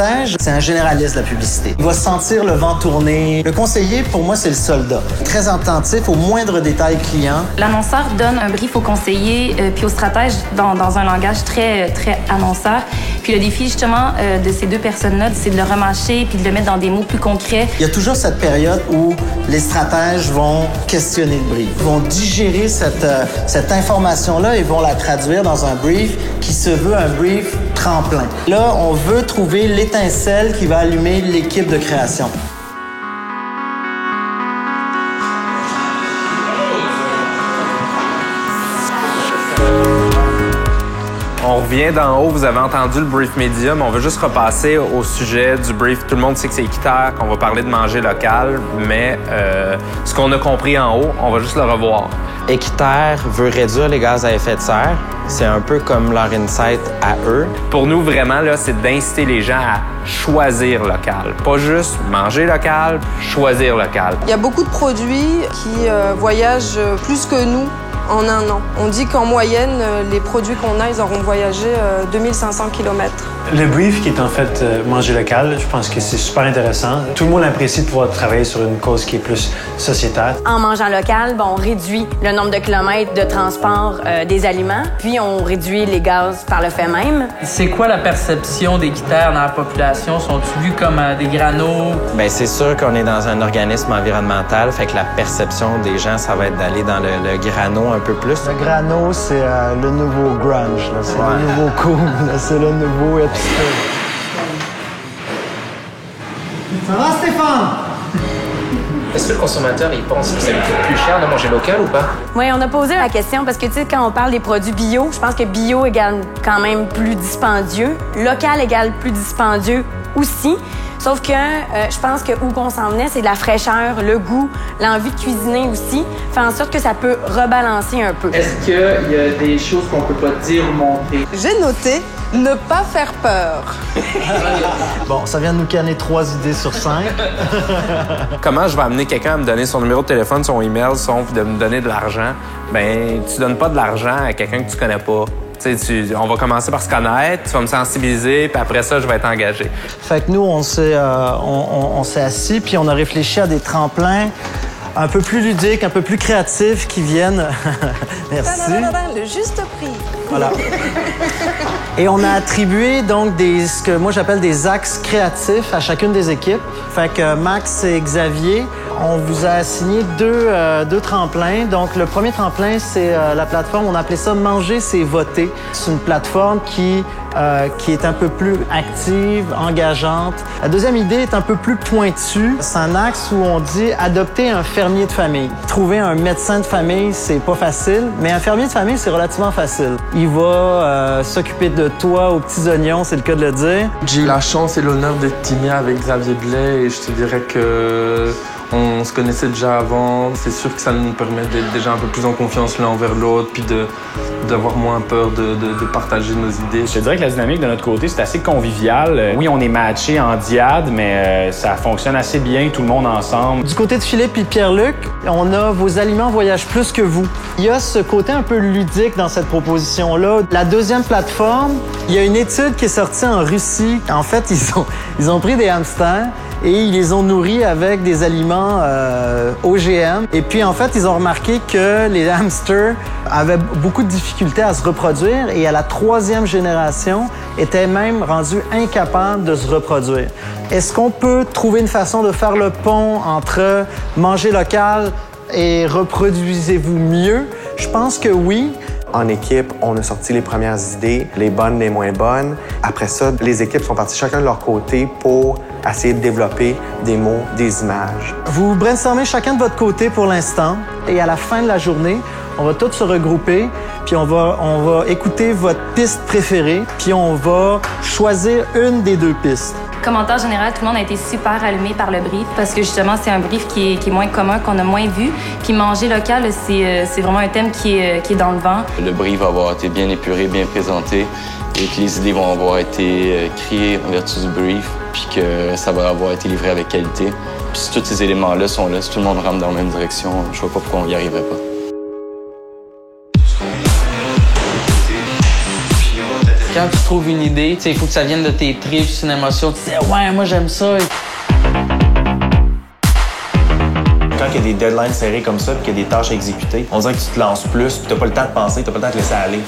stratège, c'est un généraliste de la publicité. Il va sentir le vent tourner. Le conseiller, pour moi, c'est le soldat. Très attentif au moindre détail client. L'annonceur donne un brief au conseiller puis au stratège dans un langage très annonceur. Puis le défi, justement, de ces deux personnes-là, c'est de le remâcher puis de le mettre dans des mots plus concrets. Il y a toujours cette période où les stratèges vont questionner le brief. Ils vont digérer cette information-là et vont la traduire dans un brief qui se veut un brief tremplin. Là, on veut trouver l'étincelle qui va allumer l'équipe de création. On revient d'en haut, vous avez entendu le brief média, mais on va juste repasser au sujet du brief. Tout le monde sait que c'est équitaire, qu'on va parler de manger local, mais ce qu'on a compris en haut, on va juste le revoir. Équiterre veut réduire les gaz à effet de serre. C'est un peu comme leur insight à eux. Pour nous, vraiment, là, c'est d'inciter les gens à choisir local. Pas juste manger local, choisir local. Il y a beaucoup de produits qui voyagent plus que nous en un an. On dit qu'en moyenne, les produits qu'on a, ils auront voyagé 2500 km. Le brief qui est en fait manger local, je pense que c'est super intéressant. Tout le monde apprécie de pouvoir travailler sur une cause qui est plus sociétale. En mangeant local, on réduit le nombre de kilomètres de transport des aliments, puis on réduit les gaz par le fait même. C'est quoi la perception des équitaires dans la population? Sont-ils vus comme des granos? Bien, c'est sûr qu'on est dans un organisme environnemental, fait que la perception des gens, ça va être d'aller dans le grano un peu plus. Le grano, c'est le nouveau grunge, c'est le nouveau cool, c'est le nouveau hipster. Ça va, Stéphane? Est-ce que le consommateur, il pense que ça lui coûte plus cher de manger local ou pas? Oui, on a posé la question parce que, tu sais, quand on parle des produits bio, je pense que bio égale quand même plus dispendieux. Local égale plus dispendieux aussi. Sauf que je pense que où qu'on s'en venait, c'est de la fraîcheur, le goût, l'envie de cuisiner aussi, fait en sorte que ça peut rebalancer un peu. Est-ce qu'il y a des choses qu'on peut pas dire ou montrer? J'ai noté ne pas faire peur. Bon, ça vient de nous canner 3 idées sur 5. Comment je vais amener quelqu'un à me donner son numéro de téléphone, son email, puis de me donner de l'argent? Ben, tu donnes pas de l'argent à quelqu'un que tu connais pas. On va commencer par se connaître, tu vas me sensibiliser, puis après ça, je vais être engagé. Fait que nous, on s'est assis, puis on a réfléchi à des tremplins un peu plus ludiques, un peu plus créatifs qui viennent... Merci. Le juste prix. Voilà. Et on a attribué donc ce que moi j'appelle des axes créatifs à chacune des équipes. Fait que Max et Xavier, on vous a assigné deux tremplins. Donc le premier tremplin, c'est la plateforme, on appelait ça Manger, c'est voter. C'est une plateforme qui est un peu plus active, engageante. La deuxième idée est un peu plus pointue. C'est un axe où on dit adopter un fermier de famille. Trouver un médecin de famille, c'est pas facile, mais un fermier de famille, c'est relativement facile. Il va s'occuper de toi aux petits oignons, c'est le cas de le dire. J'ai eu la chance et l'honneur d'être teamé avec Xavier Blais et je te dirais que on se connaissait déjà avant. C'est sûr que ça nous permet d'être déjà un peu plus en confiance l'un envers l'autre, puis d'avoir moins peur de partager nos idées. Je te dirais que la dynamique de notre côté, c'est assez convivial. Oui, on est matchés en diade, mais ça fonctionne assez bien, tout le monde ensemble. Du côté de Philippe et Pierre-Luc, on a Vos aliments voyagent plus que vous. Il y a ce côté un peu ludique dans cette proposition-là. La deuxième plateforme, il y a une étude qui est sortie en Russie. En fait, ils ont pris des hamsters et ils les ont nourris avec des aliments OGM. Et puis, en fait, ils ont remarqué que les hamsters avaient beaucoup de difficultés à se reproduire et à la 3e génération étaient même rendus incapables de se reproduire. Est-ce qu'on peut trouver une façon de faire le pont entre manger local et reproduisez-vous mieux? Je pense que oui. En équipe, on a sorti les premières idées, les bonnes, les moins bonnes. Après ça, les équipes sont parties chacun de leur côté pour essayer de développer des mots, des images. Vous brainstormez chacun de votre côté pour l'instant et à la fin de la journée, on va tous se regrouper puis on va écouter votre piste préférée puis on va choisir une des 2 pistes. Commentaire général, tout le monde a été super allumé par le brief parce que justement, c'est un brief qui est moins commun, qu'on a moins vu. Puis manger local, c'est vraiment un thème qui est dans le vent. Le brief va avoir été bien épuré, bien présenté et que les idées vont avoir été créées en vertu du brief puis que ça va avoir été livré avec qualité. Puis si tous ces éléments-là sont là, si tout le monde rentre dans la même direction, je vois pas pourquoi on n'y arriverait pas. Quand tu trouves une idée, il faut que ça vienne de tes tripes, c'est une émotion. Tu dis « Ouais, moi j'aime ça ». Quand il y a des deadlines serrées comme ça, puis qu'il y a des tâches à exécuter, on dirait que tu te lances plus, puis t'as pas le temps de penser, t'as pas le temps de te laisser aller.